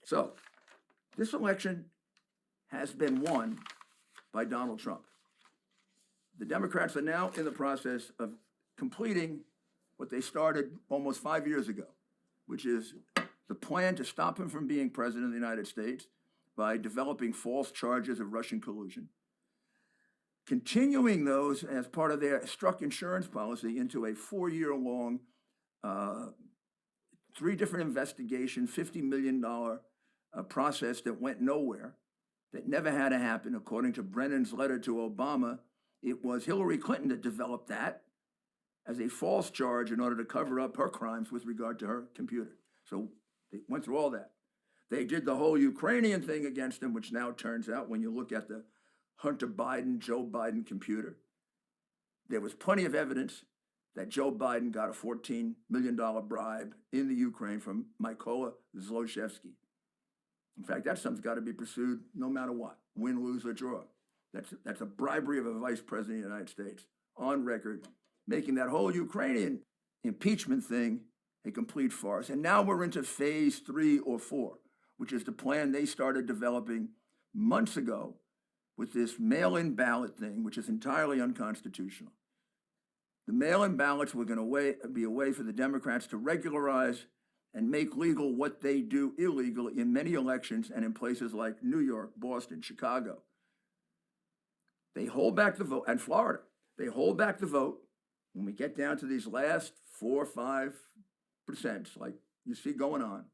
So this election has been won by Donald Trump. The Democrats are now in the process of completing what they started almost 5 years ago, which is the plan to stop him from being president of the United States by developing false charges of Russian collusion, continuing those as part of their struck insurance policy into a 4-year-long, 3 different investigations, $50 million process that went nowhere, that never had to happen. According to Brennan's letter to Obama, it was Hillary Clinton that developed that as a false charge in order to cover up her crimes with regard to her computer. So they went through all that. They did the whole Ukrainian thing against him, which now turns out, when you look at the Hunter Biden, Joe Biden computer, there was plenty of evidence that Joe Biden got a $14 million bribe in the Ukraine from Mykola Zlochevsky. In fact, that something's got to be pursued no matter what, win, lose, or draw. That's a bribery of a vice president of the United States on record, making that whole Ukrainian impeachment thing a complete farce. And now we're into phase 3 or 4, which is the plan they started developing months ago with this mail-in ballot thing, which is entirely unconstitutional. The mail-in ballots were going to be a way for the Democrats to regularize and make legal what they do illegal in many elections and in places like New York, Boston, Chicago. They hold back the vote, and Florida. They hold back the vote when we get down to these last 4 or 5%, like you see going on.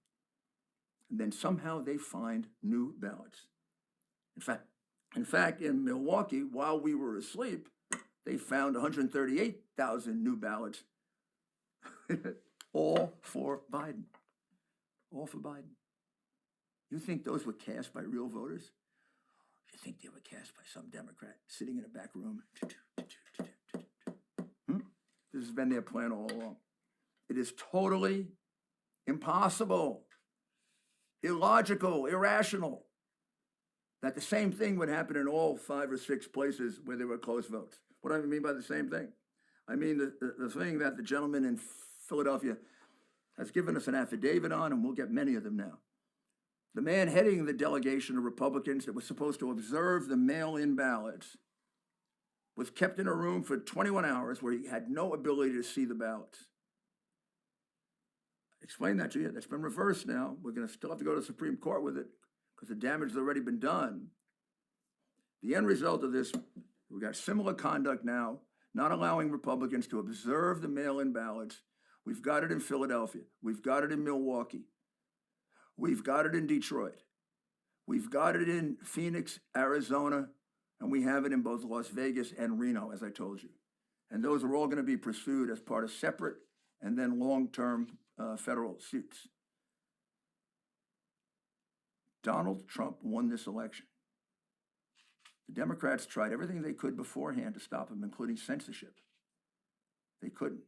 And then somehow they find new ballots. In fact, in Milwaukee, while we were asleep, they found 138,000 new ballots, all for Biden. All for Biden. You think those were cast by real voters? You think they were cast by some Democrat sitting in a back room? This has been their plan all along. It is totally impossible, illogical, irrational that the same thing would happen in all 5 or 6 places where there were close votes. What do I mean by the same thing? I mean the thing that the gentleman in Philadelphia has given us an affidavit on, and we'll get many of them now. The man heading the delegation of Republicans that was supposed to observe the mail-in ballots was kept in a room for 21 hours where he had no ability to see the ballots. Explain that to you. That's been reversed now. We're going to still have to go to the Supreme Court with it because the damage has already been done. The end result of this, we've got similar conduct now, not allowing Republicans to observe the mail-in ballots. We've got it in Philadelphia. We've got it in Milwaukee. We've got it in Detroit. We've got it in Phoenix, Arizona, and we have it in both Las Vegas and Reno, as I told you. And those are all going to be pursued as part of separate and then long-term federal suits. Donald Trump won this election. The Democrats tried everything they could beforehand to stop him, including censorship. They couldn't.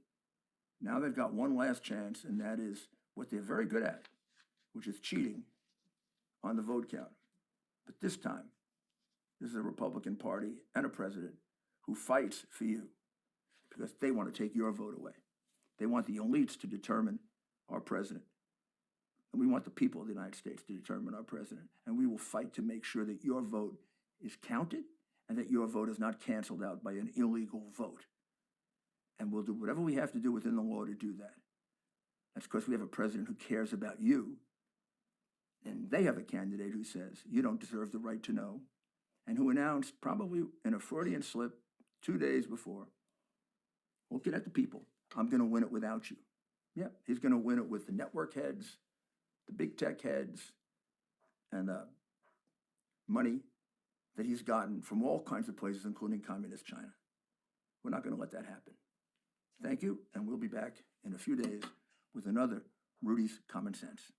Now they've got one last chance, and that is what they're very good at, which is cheating on the vote count. But this time, this is a Republican Party and a president who fights for you because they want to take your vote away. They want the elites to determine our president. And we want the people of the United States to determine our president. And we will fight to make sure that your vote is counted and that your vote is not canceled out by an illegal vote. And we'll do whatever we have to do within the law to do that. That's because we have a president who cares about you. And they have a candidate who says, you don't deserve the right to know. And who announced, probably in a Freudian slip 2 days before, looking at the people, I'm going to win it without you. Yeah, he's going to win it with the network heads, the big tech heads, and money that he's gotten from all kinds of places, including communist China. We're not going to let that happen. Thank you, and we'll be back in a few days with another Rudy's Common Sense.